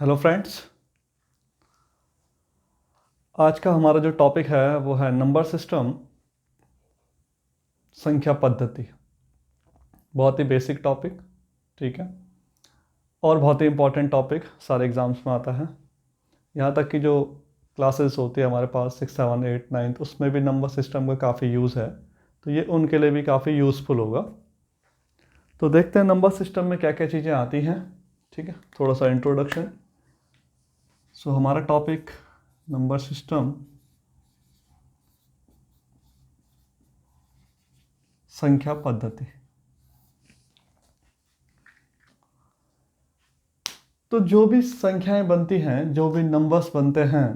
Hello friends. आज का हमारा जो टॉपिक है वो है नंबर सिस्टम, संख्या पद्धति। बहुत ही बेसिक टॉपिक, ठीक है, और बहुत ही इम्पोर्टेंट टॉपिक, सारे एग्ज़ाम्स में आता है। यहाँ तक कि जो क्लासेस होती है हमारे पास 6, 7, 8, 9, उसमें भी नंबर सिस्टम का काफ़ी यूज़ है, तो ये उनके लिए भी काफ़ी यूज़फुल होगा। तो देखते हैं नंबर सिस्टम में क्या क्या चीज़ें आती हैं, ठीक है। थोड़ा सा इंट्रोडक्शन। सो हमारा टॉपिक नंबर सिस्टम, संख्या पद्धति। तो जो भी संख्याएं बनती हैं, जो भी नंबर्स बनते हैं,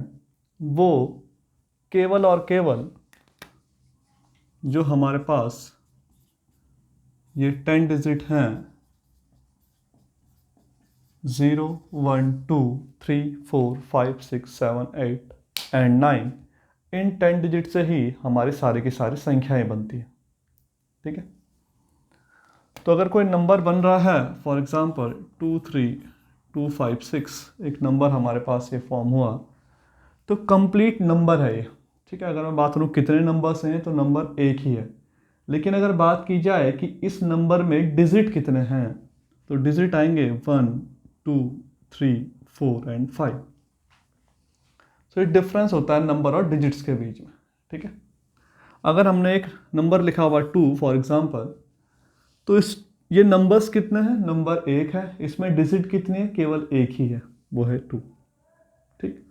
वो केवल और केवल जो हमारे पास ये 10 डिजिट हैं, 0, 1, 2, 3, 4, 5, 6, 7, 8 एंड 9, इन 10 डिजिट से ही हमारी सारी की सारी संख्याएं बनती हैं, ठीक है। तो अगर कोई नंबर बन रहा है, फॉर एग्जांपल 2, 3, 2, 5, 6, एक नंबर हमारे पास ये फॉर्म हुआ, तो कंप्लीट नंबर है ये, ठीक है। अगर मैं बात करूँ कितने नंबर्स हैं, तो नंबर एक ही है। लेकिन अगर बात की जाए कि इस नंबर में डिजिट कितने हैं, तो डिजिट आएंगे 1, 2, 3, 4 एंड 5। सो ये डिफरेंस होता है नंबर और डिजिट्स के बीच में, ठीक है। अगर हमने एक नंबर लिखा हुआ 2 फॉर एग्जांपल, तो ये नंबर्स कितने हैं, नंबर एक है, इसमें डिजिट कितनी है, केवल एक ही है, वो है 2, ठीक।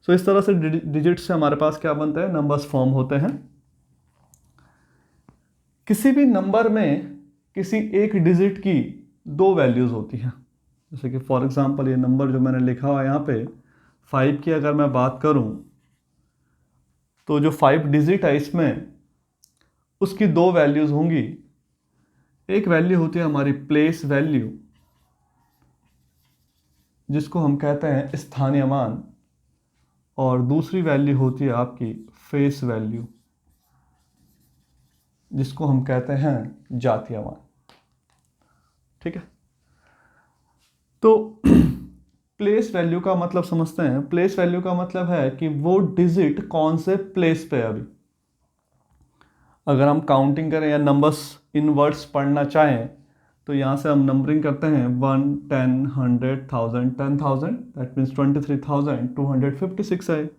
सो इस तरह से डिजिट से हमारे पास क्या बनता है, नंबर्स फॉर्म होते हैं। किसी भी नंबर में किसी एक डिजिट की दो वैल्यूज़ होती हैं। जैसे कि फॉर एग्जांपल ये नंबर जो मैंने लिखा हुआ है यहाँ पे 5 की अगर मैं बात करूँ, तो जो 5 डिजिट है इसमें उसकी दो वैल्यूज़ होंगी। एक वैल्यू होती है हमारी प्लेस वैल्यू, जिसको हम कहते हैं स्थानीय मान, और दूसरी वैल्यू होती है आपकी फेस वैल्यू, जिसको हम कहते हैं जातीय मान, ठीक है। तो प्लेस वैल्यू का मतलब समझते हैं। प्लेस वैल्यू का मतलब है कि वो डिजिट कौन से प्लेस पे है अभी। अगर हम काउंटिंग करें या नंबर्स इन वर्ड्स पढ़ना चाहें, तो यहाँ से हम नंबरिंग करते हैं 1, 10, 100, 1000, 10,000, दैट मीन्स 23,256 है।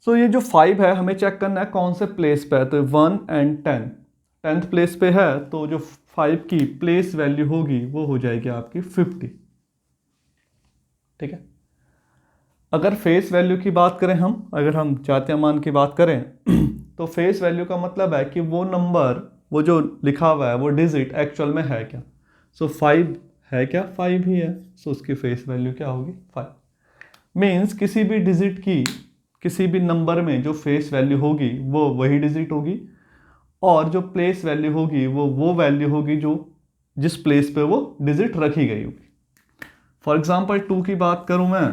सो ये जो 5 है, हमें चेक करना है कौन से प्लेस पे है, तो 1 एंड 10, 10th प्लेस पे है, तो जो 5 की प्लेस वैल्यू होगी वो हो जाएगी आपकी 50, ठीक है। अगर फेस वैल्यू की बात करें हम, अगर हम जातीय मान की बात करें तो फेस वैल्यू का मतलब है कि वो नंबर, वो जो लिखा हुआ है वो डिजिट एक्चुअल में है क्या। सो 5 है क्या, 5 ही है, सो उसकी फेस वैल्यू क्या होगी, 5। मीन्स किसी भी डिजिट की, किसी भी नंबर में जो फेस वैल्यू होगी वो वही डिजिट होगी, और जो प्लेस वैल्यू होगी वो वैल्यू होगी जो जिस प्लेस पे वो डिजिट रखी गई होगी। फॉर एग्जाम्पल 2 की बात करूं मैं,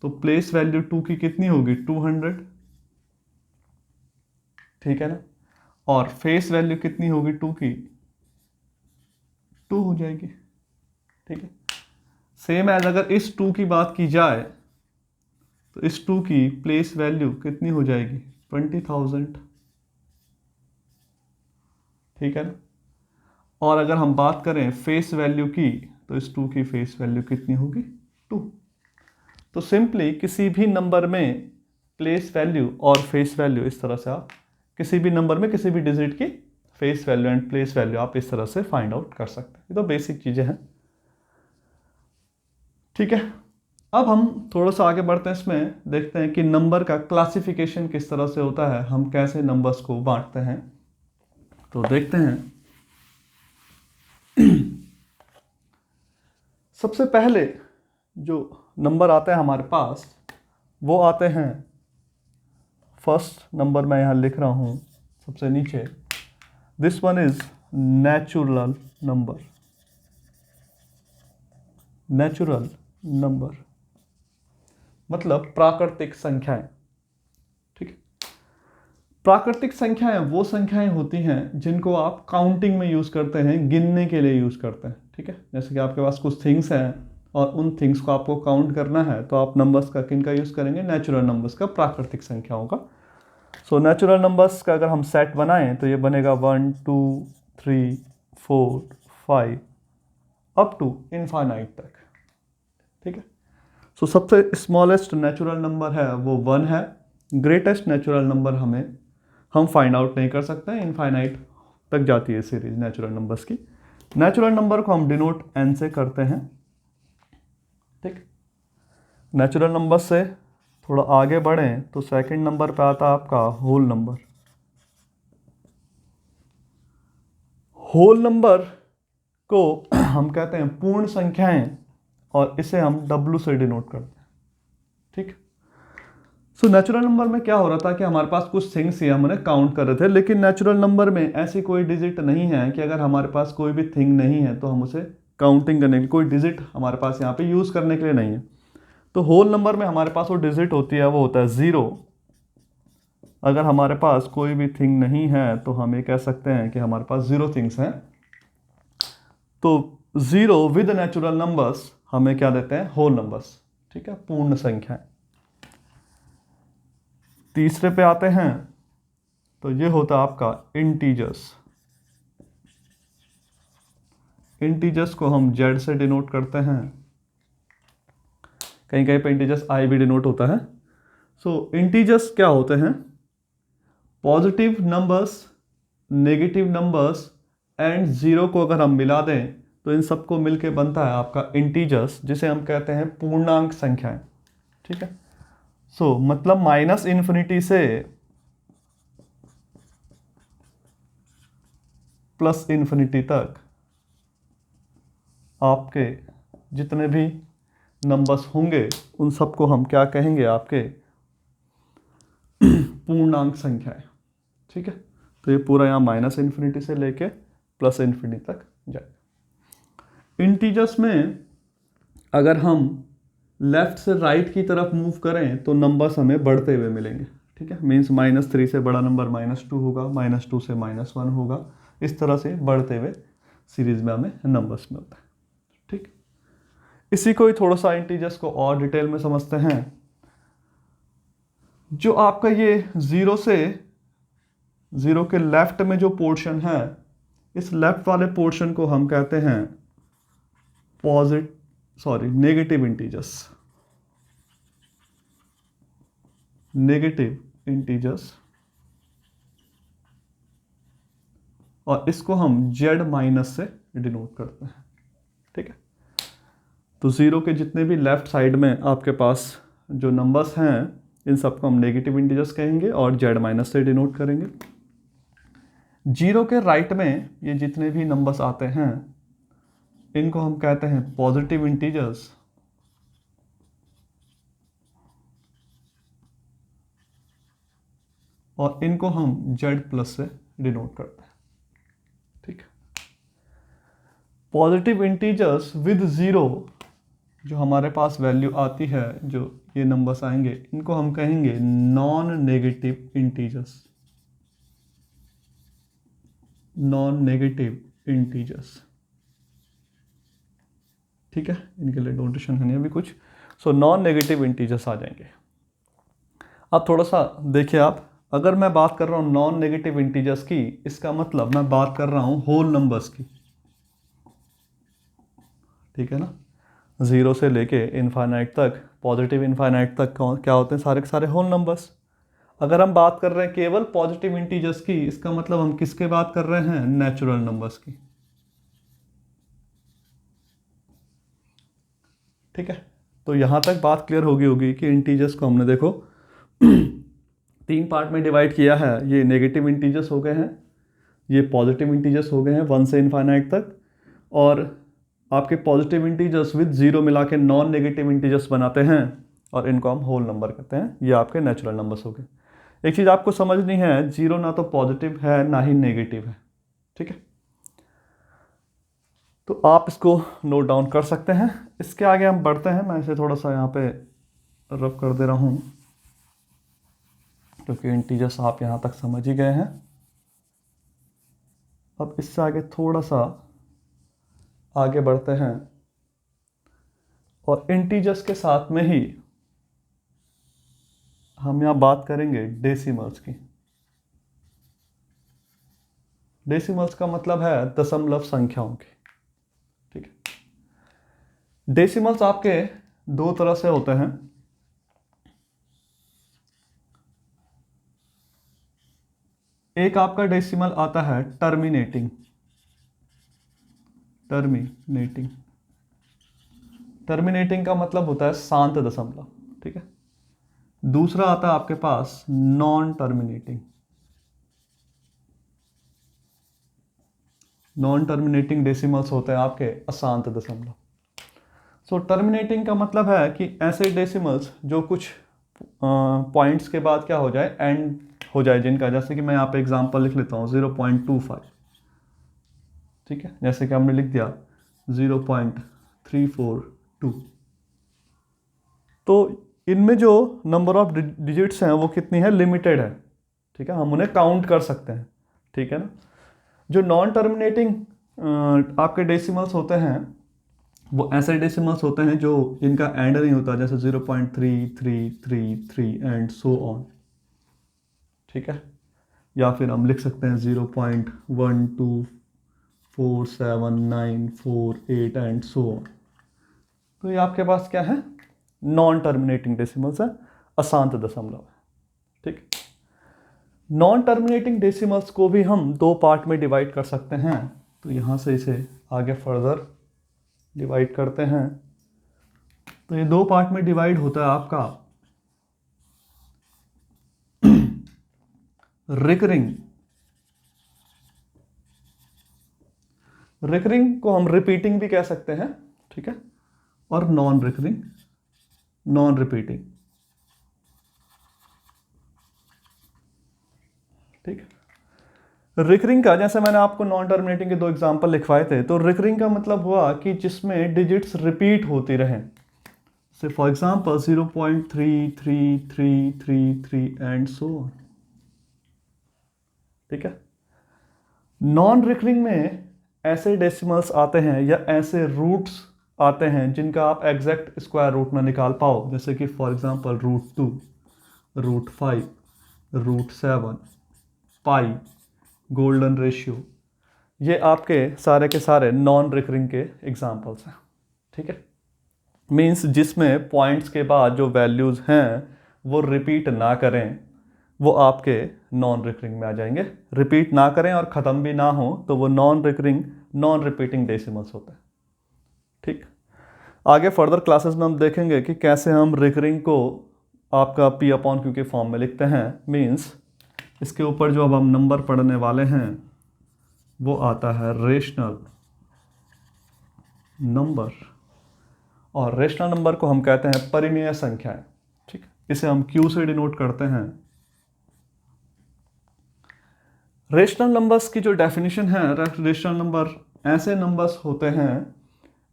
तो प्लेस वैल्यू 2 की कितनी होगी, 200, ठीक है ना। और फेस वैल्यू कितनी होगी 2 की, 2 हो जाएगी, ठीक है। सेम एज अगर इस 2 की बात की जाए, तो इस 2 की प्लेस वैल्यू कितनी हो जाएगी, 20,000, ठीक है ना। और अगर हम बात करें फेस वैल्यू की, तो इस 2 की फेस वैल्यू कितनी होगी, 2। तो सिंपली किसी भी नंबर में प्लेस वैल्यू और फेस वैल्यू, इस तरह से आप किसी भी नंबर में किसी भी डिजिट की face value and place value आप इस तरह से फाइंड आउट कर सकते हैं। ये तो बेसिक चीज़ें हैं, ठीक है। अब हम थोड़ा सा आगे बढ़ते हैं, इसमें देखते हैं कि नंबर का क्लासिफिकेशन किस तरह से होता है, हम कैसे नंबर्स को बांटते हैं। तो देखते हैं। सबसे पहले जो नंबर आते हैं हमारे पास, वो आते हैं, फर्स्ट नंबर मैं यहाँ लिख रहा हूँ सबसे नीचे, this one is natural number. Natural number मतलब प्राकृतिक संख्याएं, ठीक है। प्राकृतिक संख्याएं वो संख्याएं होती हैं जिनको आप काउंटिंग में यूज करते हैं, गिनने के लिए यूज करते हैं, ठीक है। जैसे कि आपके पास कुछ थिंग्स हैं, और उन थिंग्स को आपको काउंट करना है तो आप नंबर्स का किन का यूज़ करेंगे, नेचुरल नंबर्स का, प्राकृतिक संख्याओं का। सो नेचुरल नंबर्स का अगर हम सेट बनाएं तो ये बनेगा 1 2 3 4 5 अप टू इनफाइनाइट तक। ठीक है। सो सबसे स्मॉलेस्ट नेचुरल नंबर है वो 1 है। ग्रेटेस्ट नेचुरल नंबर हम फाइंड आउट नहीं कर सकते हैं, इनफाइनाइट तक जाती है सीरीज नेचुरल नंबर्स की। नेचुरल नंबर को हम डिनोट n से करते हैं। ठीक। नेचुरल नंबर से थोड़ा आगे बढ़ें तो सेकंड नंबर पे आता है आपका होल नंबर। होल नंबर को हम कहते हैं पूर्ण संख्याएं और इसे हम W से डिनोट करते हैं। ठीक। सो नेचुरल नंबर में क्या हो रहा था कि हमारे पास कुछ थिंग्स ही हम उन्हें काउंट कर रहे थे, लेकिन नेचुरल नंबर में ऐसी कोई डिजिट नहीं है कि अगर हमारे पास कोई भी थिंग नहीं है तो हम उसे काउंटिंग करने के लिए, कोई डिजिट हमारे पास यहाँ पे यूज़ करने के लिए नहीं है। तो होल नंबर में हमारे पास वो डिजिट होती है, वो होता है 0। अगर हमारे पास कोई भी थिंग नहीं है तो हम ये कह सकते हैं कि हमारे पास 0 थिंग्स हैं। तो 0 विद नेचुरल नंबर्स हमें क्या देते हैं, होल नंबर्स। ठीक है, पूर्ण संख्याएं। तीसरे पे आते हैं तो ये होता है आपका इंटीजर्स। इंटीजर्स को हम Z से डिनोट करते हैं, कहीं कहीं पे इंटीजर्स I भी डिनोट होता है। सो इंटीजर्स क्या होते हैं, positive numbers, negative numbers and 0 को अगर हम मिला दें तो इन सबको मिलके बनता है आपका इंटीजर्स, जिसे हम कहते हैं पूर्णांक संख्याएं। ठीक है। सो मतलब माइनस इन्फिनिटी से प्लस इन्फिनिटी तक आपके जितने भी नंबर्स होंगे उन सबको हम क्या कहेंगे, आपके पूर्णांक संख्याएं। ठीक है। तो ये पूरा यहाँ माइनस इन्फिनिटी से लेके प्लस इन्फिनिटी तक जाएगा। इंटीजर्स में अगर हम लेफ्ट से राइट की तरफ मूव करें तो नंबर्स हमें बढ़ते हुए मिलेंगे। ठीक है, मीन्स -3 से बड़ा नंबर -2 होगा, -2 से -1 होगा, इस तरह से बढ़ते हुए सीरीज में हमें नंबर्स मिलता है। ठीक, इसी को ही थोड़ा सा इंटीजर्स को और डिटेल में समझते हैं। जो आपका ये 0 के लेफ्ट में जो पोर्शन है, इस लेफ्ट वाले पोर्शन को हम कहते हैं नेगेटिव इंटीजर्स। नेगेटिव इंटीजर्स, और इसको हम Z माइनस से डिनोट करते हैं। ठीक है, तो 0 के जितने भी लेफ्ट साइड में आपके पास जो नंबर्स हैं इन सबको हम नेगेटिव इंटीजर्स कहेंगे और Z माइनस से डिनोट करेंगे। 0 के राइट में ये जितने भी नंबर्स आते हैं इनको हम कहते हैं पॉजिटिव इंटीजर्स, और इनको हम Z प्लस से डिनोट करते हैं। ठीक, पॉजिटिव इंटीजर्स विद 0 जो हमारे पास वैल्यू आती है, जो ये नंबर्स आएंगे, इनको हम कहेंगे non negative integers. Non negative integers. ठीक है, इनके लिए नोटेशन है नहीं अभी कुछ। सो नॉन नेगेटिव इंटीजर्स आ जाएंगे। अब थोड़ा सा देखिए आप, अगर मैं बात कर रहा हूँ नॉन नेगेटिव इंटीजर्स की, इसका मतलब मैं बात कर रहा हूँ होल नंबर्स की। ठीक है ना, 0 से लेके इनफाइनाइट तक, पॉजिटिव इनफाइनाइट तक क्या होते हैं, सारे के सारे होल नंबर्स। अगर हम बात कर रहे हैं केवल पॉजिटिव इंटीजर्स की, इसका मतलब हम किसके बात कर रहे हैं, नेचुरल नंबर्स की। ठीक है, तो यहां तक बात क्लियर होगी कि इंटीजर्स को हमने देखो 3 पार्ट में डिवाइड किया है। ये नेगेटिव इंटीजर्स हो गए हैं, ये पॉजिटिव इंटीजर्स हो गए हैं 1 से इनफाइनाइट तक, और आपके पॉजिटिव इंटीजर्स विद 0 मिला के नॉन नेगेटिव इंटीजर्स बनाते हैं और इनको हम होल नंबर कहते हैं। ये आपके नेचुरल नंबर्स हो गए। एक चीज़ आपको समझनी है, 0 ना तो पॉजिटिव है ना ही नेगेटिव है। ठीक है, तो आप इसको नोट डाउन कर सकते हैं। इसके आगे हम बढ़ते हैं, मैं इसे थोड़ा सा यहाँ पे रफ कर दे रहा हूँ क्योंकि इंटीजर्स आप यहाँ तक समझ ही गए हैं। अब इससे आगे थोड़ा सा आगे बढ़ते हैं और इंटीजर्स के साथ में ही हम यहाँ बात करेंगे डेसिमल्स की। डेसिमल्स का मतलब है दशमलव संख्याओं की। ठीक है, डेसिमल्स आपके दो तरह से होते हैं। एक आपका डेसिमल आता है टर्मिनेटिंग। टर्मिनेटिंग का मतलब होता है शांत दशमलव। ठीक है, दूसरा आता है आपके पास non terminating. Non terminating decimals होते हैं आपके अशांत दशमलव। सो टर्मिनेटिंग का मतलब है कि ऐसे डेसिमल्स जो कुछ पॉइंट्स के बाद क्या हो जाए, एंड हो जाए जिनका, जैसे कि मैं यहाँ पे एग्जांपल लिख लेता हूँ 0.25। ठीक है, जैसे कि हमने लिख दिया 0.342। तो इनमें जो नंबर ऑफ डिजिट्स हैं वो कितनी है, लिमिटेड है। ठीक है, हम उन्हें काउंट कर सकते हैं। ठीक है ना। जो नॉन टर्मिनेटिंग आपके डेसिमल्स होते हैं वो ऐसे डेसिमल्स होते हैं जो इनका एंड नहीं होता, जैसे 0.3333 एंड सो ऑन। ठीक है, या फिर हम लिख सकते हैं 0.1247948 एंड सो ऑन। तो ये आपके पास क्या है, नॉन टर्मिनेटिंग डेसिमल्स है, अशांत दशमलव है। ठीक, नॉन टर्मिनेटिंग डेसिमल्स को भी हम दो पार्ट में डिवाइड कर सकते हैं। तो यहाँ से इसे आगे फर्दर डिवाइड करते हैं। तो ये दो पार्ट में डिवाइड होता है आपका रिकरिंग को हम रिपीटिंग भी कह सकते हैं। ठीक है, और नॉन रिपीटिंग। ठीक है, रिकरिंग का जैसे मैंने आपको नॉन टर्मिनेटिंग के दो एग्जांपल लिखवाए थे, तो रिकरिंग का मतलब हुआ कि जिसमें डिजिट्स रिपीट होती रहें। से for example 0.33333 and so on. ठीक है, नॉन रिकरिंग में ऐसे डेसिमल्स आते हैं या ऐसे रूट्स आते हैं जिनका आप एग्जैक्ट स्क्वायर रूट ना निकाल पाओ, जैसे कि for example √2, √5, √7, pi, golden ratio. ये आपके सारे के सारे नॉन रिकरिंग के एग्जांपल्स हैं। ठीक है, मींस जिसमें पॉइंट्स के बाद जो वैल्यूज़ हैं वो रिपीट ना करें, वो आपके नॉन रिकरिंग में आ जाएंगे। रिपीट ना करें और ख़त्म भी ना हो तो वो non recurring, non repeating decimals होते हैं। ठीक, आगे फर्दर क्लासेस में हम देखेंगे कि कैसे हम रिकरिंग को आपका P/Q के फॉर्म में लिखते हैं। मींस इसके ऊपर जो अब हम नंबर पढ़ने वाले हैं वो आता है रेशनल नंबर, और रेशनल नंबर को हम कहते हैं परिमेय संख्याएं। ठीक, इसे हम Q से डिनोट करते हैं। रेशनल नंबर्स की जो डेफिनेशन है, रेशनल नंबर ऐसे नंबर्स होते हैं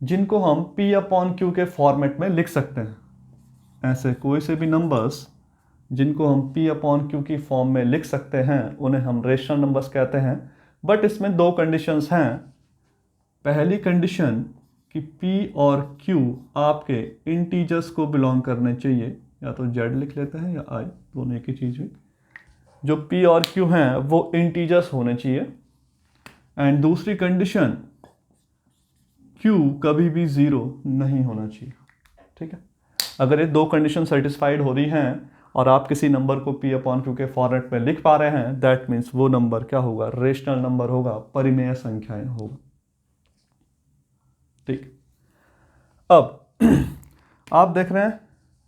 जिनको हम P/Q के फॉर्मेट में लिख सकते हैं। ऐसे कोई से भी नंबर्स जिनको हम P/Q की फॉर्म में लिख सकते हैं उन्हें हम रेशनल नंबर्स कहते हैं। बट इसमें दो कंडीशंस हैं। पहली कंडीशन कि P और Q आपके इंटीजर्स को बिलोंग करने चाहिए, या तो Z लिख लेते हैं या I, दोनों एक ही चीज़ है। जो P और Q हैं वो इंटीजर्स होने चाहिए। एंड दूसरी कंडीशन, Q कभी भी 0 नहीं होना चाहिए। ठीक है, अगर ये दो कंडीशन सेटिस्फाइड हो रही हैं और आप किसी नंबर को P/Q के फॉर्मेट में लिख पा रहे हैं, दैट मीन्स वो नंबर क्या होगा, रेशनल नंबर होगा, परिमेय संख्याएं होगा। ठीक, अब आप देख रहे हैं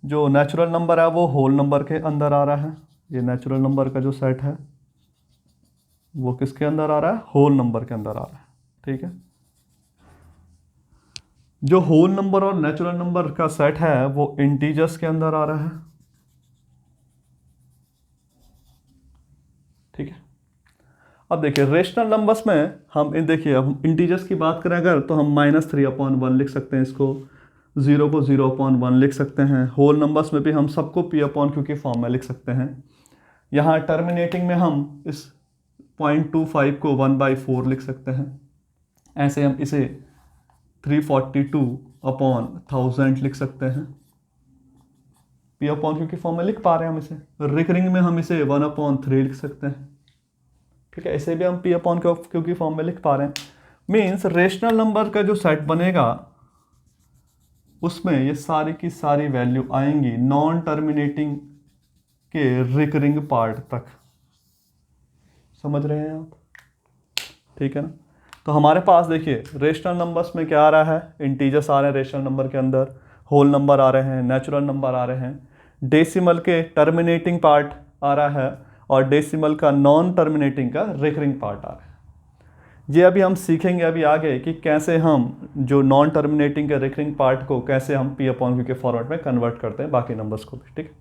जो नेचुरल नंबर है वो होल नंबर के अंदर आ रहा है। ये नेचुरल नंबर का जो सेट है वो किसके अंदर आ रहा है, होल नंबर के अंदर आ रहा है। ठीक है, जो होल नंबर और नेचुरल नंबर का सेट है वो इंटीजर्स के अंदर आ रहा है। ठीक है, अब देखिए रेशनल नंबर्स में हम देखिए, अब हम इंटीजर्स की बात करें अगर, तो हम -3/1 लिख सकते हैं इसको, 0 को 0/1 लिख सकते हैं। होल नंबर्स में भी हम सबको P/Q की फॉर्म में लिख सकते हैं। यहाँ टर्मिनेटिंग में हम इस 0.25 को 1/4 लिख सकते हैं। ऐसे हम इसे 342 अपॉन 1000 लिख सकते हैं। P अपॉन क्यू की फॉर्म में लिख पा रहे हैं हम इसे। रिकरिंग में हम इसे 1/3 लिख सकते हैं। ठीक है, इसे भी हम P अपॉन क्यू की फॉर्म में लिख पा रहे हैं। मीन्स रेशनल नंबर का जो सेट बनेगा उसमें ये सारी की सारी वैल्यू आएंगी नॉन टर्मिनेटिंग के रिकरिंग पार्ट तक। समझ रहे हैं आप? ठीक है ना। तो हमारे पास देखिए रेशनल नंबर्स में क्या आ रहा है, इंटीजर्स आ रहे हैं रेशनल नंबर के अंदर, होल नंबर आ रहे हैं, नेचुरल नंबर आ रहे हैं, डेसिमल के टर्मिनेटिंग पार्ट आ रहा है और डेसिमल का नॉन टर्मिनेटिंग का रिकरिंग पार्ट आ रहा है। ये अभी हम सीखेंगे अभी आगे कि कैसे हम जो नॉन टर्मिनेटिंग के रिकरिंग पार्ट को कैसे हम P अपॉन क्यू के फॉर्मेट में कन्वर्ट करते हैं बाकी नंबर्स को भी। ठीक है,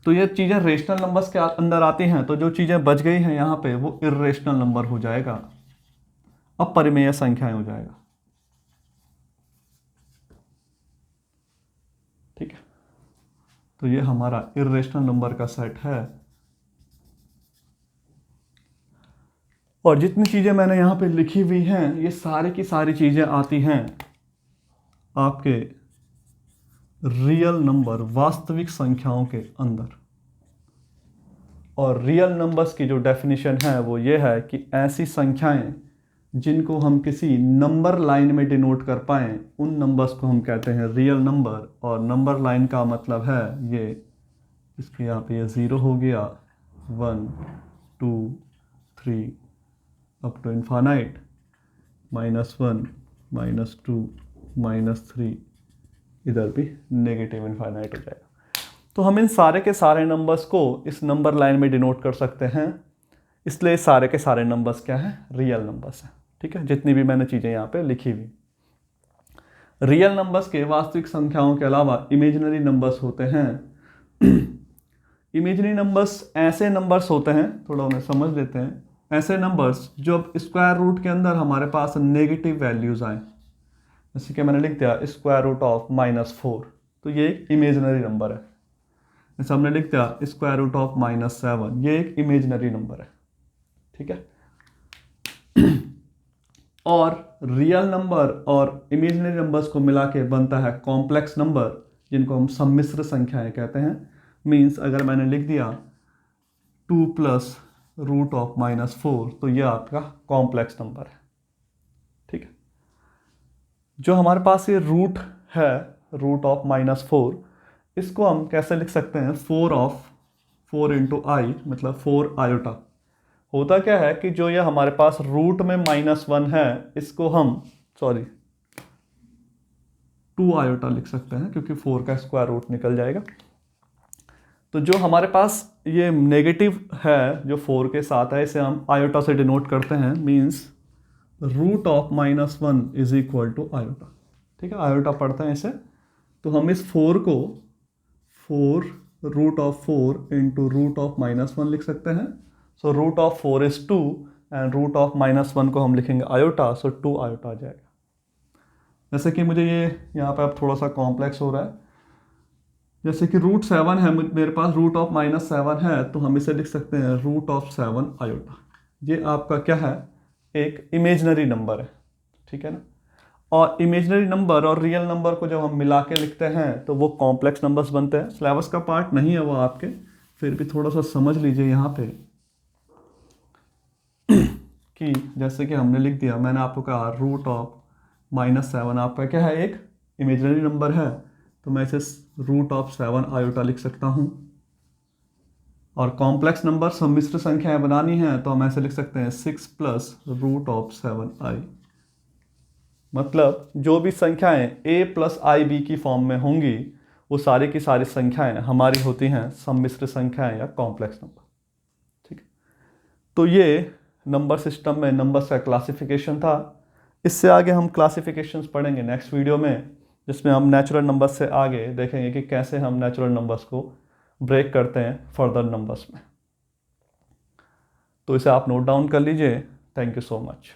तो ये चीज़ें रेशनल नंबर्स के अंदर आती हैं, तो जो चीज़ें बच गई हैं यहाँ पे वो इर्रेशनल नंबर हो जाएगा, अपरिमेय संख्याएं हो जाएगा। ठीक है, तो ये हमारा इर्रेशनल नंबर का सेट है। और जितनी चीज़ें मैंने यहाँ पे लिखी हुई हैं ये सारी की सारी चीज़ें आती हैं आपके रियल नंबर, वास्तविक संख्याओं के अंदर। और रियल नंबर्स की जो डेफिनेशन है वो ये है कि ऐसी संख्याएं जिनको हम किसी नंबर लाइन में डिनोट कर पाएँ उन नंबर्स को हम कहते हैं रियल नंबर। और नंबर लाइन का मतलब है ये, इसके यहाँ पे ये 0 हो गया, 1 2 3 अप टू इन्फानाइट, -1 -2 -3, इधर भी नेगेटिव इन्फानाइट हो जाएगा। तो हम इन सारे के सारे नंबर्स को इस नंबर लाइन में डिनोट कर सकते हैं, इसलिए सारे के सारे नंबर्स क्या हैं, रियल नंबर्स हैं। ठीक है, जितनी भी मैंने चीज़ें यहाँ पे लिखी हुई। रियल नंबर्स के वास्तविक संख्याओं के अलावा इमेजिनरी नंबर्स होते हैं। इमेजिनरी नंबर्स ऐसे नंबर्स होते हैं, थोड़ा उन्हें समझ लेते हैं, ऐसे नंबर्स जो स्क्वायर रूट के अंदर हमारे पास नेगेटिव वैल्यूज आए। जैसे कि मैंने लिख दिया स्क्वायर रूट ऑफ -4, तो ये एक इमेजिनरी नंबर है। जैसे हमने लिख दिया स्क्वायर रूट ऑफ -7, ये एक इमेजिनरी नंबर है। ठीक है, और रियल नंबर और इमेजिनरी नंबर्स को मिला के बनता है कॉम्प्लेक्स नंबर, जिनको हम सम्मिश्र संख्याएं कहते हैं। मीन्स अगर मैंने लिख दिया 2 + रूट ऑफ -4, तो ये आपका कॉम्प्लेक्स नंबर है। ठीक है, जो हमारे पास ये रूट है, रूट ऑफ -4, इसको हम कैसे लिख सकते हैं, 4 × i, मतलब 4 आयोटा। होता क्या है कि जो ये हमारे पास रूट में -1 है, इसको हम 2 आयोटा लिख सकते हैं, क्योंकि 4 का स्क्वायर रूट निकल जाएगा। तो जो हमारे पास ये नेगेटिव है जो 4 के साथ है, इसे हम आयोटा से डिनोट करते हैं। Means root of -1 is equal to iota. ठीक है, आयोटा पढ़ते हैं इसे। तो हम इस 4 को 4 रूट ऑफ 4 × रूट ऑफ -1 लिख सकते हैं। So root of 4 is 2 and root of -1 को हम लिखेंगे आयोटा, सो 2 आयोटा आ जाएगा। जैसे कि मुझे ये यहाँ पे अब थोड़ा सा कॉम्प्लेक्स हो रहा है, जैसे कि √7 है मेरे पास, रूट ऑफ -7 है, तो हम इसे लिख सकते हैं रूट ऑफ 7 आयोटा। ये आपका क्या है, एक इमेजनरी नंबर है। ठीक है ना। और इमेजनरी नंबर और रियल नंबर को जब हम मिला के लिखते हैं तो वो कॉम्प्लेक्स नंबर्स बनते हैं। सिलेबस का पार्ट नहीं है वो आपके, फिर भी थोड़ा सा समझ लीजिए यहाँ पे कि जैसे कि हमने लिख दिया, मैंने आपको कहा रूट ऑफ -7 आपका क्या है, एक इमेजनरी नंबर है, तो मैं इसे रूट ऑफ 7 आयोटा लिख सकता हूँ। और कॉम्प्लेक्स नंबर सम्मिश्र संख्याएं बनानी है तो हम ऐसे लिख सकते हैं 6 + रूट ऑफ 7i। मतलब जो भी संख्याएं a + ib की फॉर्म में होंगी वो सारी की सारी संख्याएं हमारी होती हैं सम्मिश्र संख्याएं या कॉम्प्लेक्स नंबर। ठीक है, तो ये नंबर सिस्टम में नंबर्स का क्लासिफिकेशन था। इससे आगे हम क्लासिफिकेशंस पढ़ेंगे नेक्स्ट वीडियो में, जिसमें हम नेचुरल नंबर्स से आगे देखेंगे कि कैसे हम नेचुरल नंबर्स को ब्रेक करते हैं फर्दर नंबर्स में। तो इसे आप नोट डाउन कर लीजिए। Thank you so much.